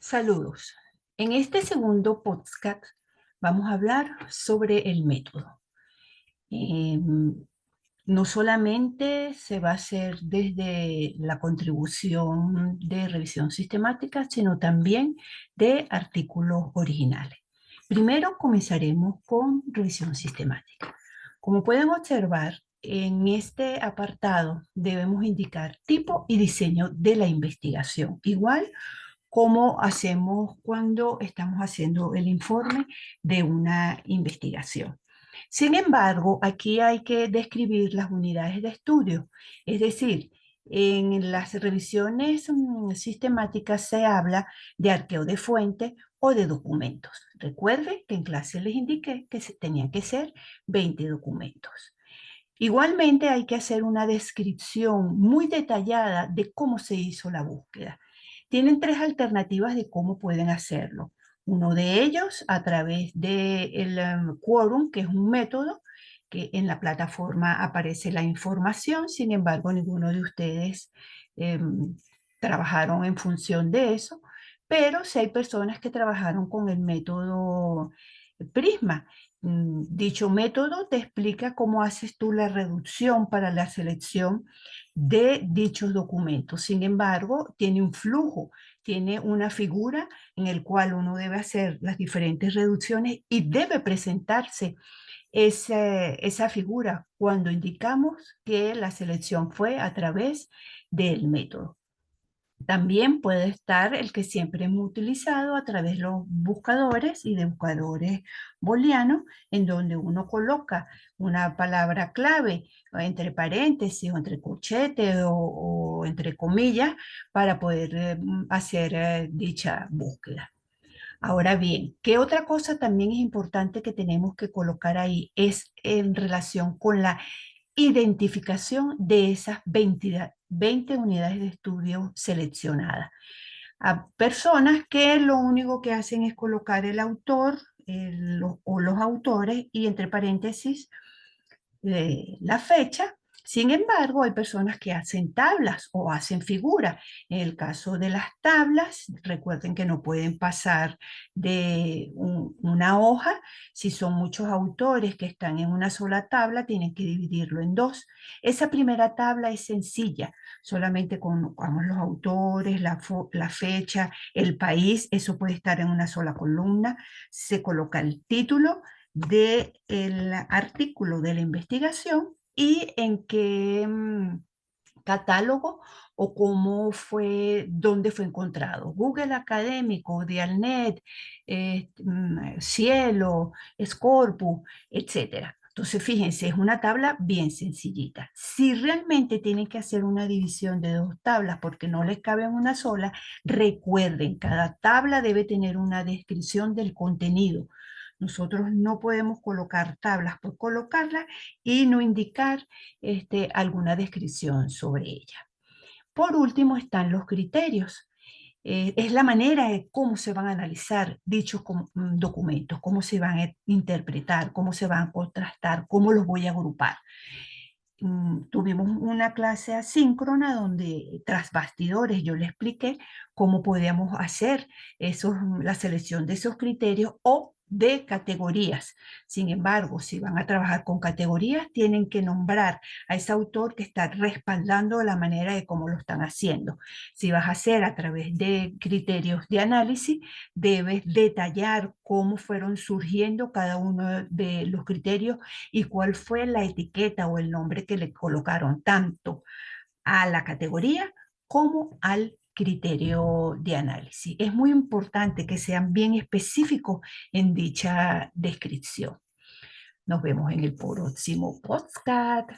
Saludos. En este segundo podcast vamos a hablar sobre el método. Em, no solamente se va a hacer desde la contribución de revisión sistemática, sino también de artículos originales. Primero comenzaremos con revisión sistemática. Como pueden observar, en este apartado debemos indicar tipo y diseño de la investigación. Igual como hacemos cuando estamos haciendo el informe de una investigación. Sin embargo, aquí hay que describir las unidades de estudio, es decir, en las revisiones sistemáticas se habla de arqueo de fuente o de documentos. Recuerden que en clase les indiqué que tenían que ser 20 documentos. Igualmente hay que hacer una descripción muy detallada de cómo se hizo la búsqueda. Tienen tres alternativas de cómo pueden hacerlo. Uno de ellos a través del quórum, que es un método que en la plataforma aparece la información, sin embargo ninguno de ustedes trabajaron en función de eso, pero sí hay personas que trabajaron con el método Prisma. Dicho método te explica cómo haces tú la reducción para la selección de dichos documentos. Sin embargo, tiene un flujo, tiene una figura en el cual uno debe hacer las diferentes reducciones y debe presentarse esa figura cuando indicamos que la selección fue a través del método. También puede estar el que siempre hemos utilizado a través de los buscadores y de buscadores booleanos, en donde uno coloca una palabra clave entre paréntesis o entre corchetes o entre comillas para poder hacer dicha búsqueda. Ahora bien, ¿qué otra cosa también es importante que tenemos que colocar ahí? Es en relación con la identificación de esas 20 unidades de estudio seleccionadas. A personas que lo único que hacen es colocar el autor o los autores y entre paréntesis la fecha. Sin embargo, hay personas que hacen tablas o hacen figuras. En el caso de las tablas, recuerden que no pueden pasar de una hoja. Si son muchos autores que están en una sola tabla, tienen que dividirlo en dos. Esa primera tabla es sencilla, solamente colocamos los autores, la fecha, el país, eso puede estar en una sola columna. Se coloca el título del artículo de la investigación y en qué catálogo o cómo fue, dónde fue encontrado. Google Académico, Dialnet, Cielo, Scopus, etcétera. Entonces, fíjense, es una tabla bien sencillita. Si realmente tienen que hacer una división de dos tablas porque no les cabe en una sola, recuerden, cada tabla debe tener una descripción del contenido. Nosotros no podemos colocar tablas por colocarlas y no indicar alguna descripción sobre ella. Por último están los criterios. Es la manera de cómo se van a analizar dichos documentos, cómo se van a interpretar, cómo se van a contrastar, cómo los voy a agrupar. Tuvimos una clase asíncrona donde tras bastidores yo le expliqué cómo podíamos hacer la selección de esos criterios o de categorías. Sin embargo, si van a trabajar con categorías, tienen que nombrar a ese autor que está respaldando la manera de cómo lo están haciendo. Si vas a hacer a través de criterios de análisis, debes detallar cómo fueron surgiendo cada uno de los criterios y cuál fue la etiqueta o el nombre que le colocaron tanto a la categoría como al criterio de análisis. Es muy importante que sean bien específicos en dicha descripción. Nos vemos en el próximo podcast.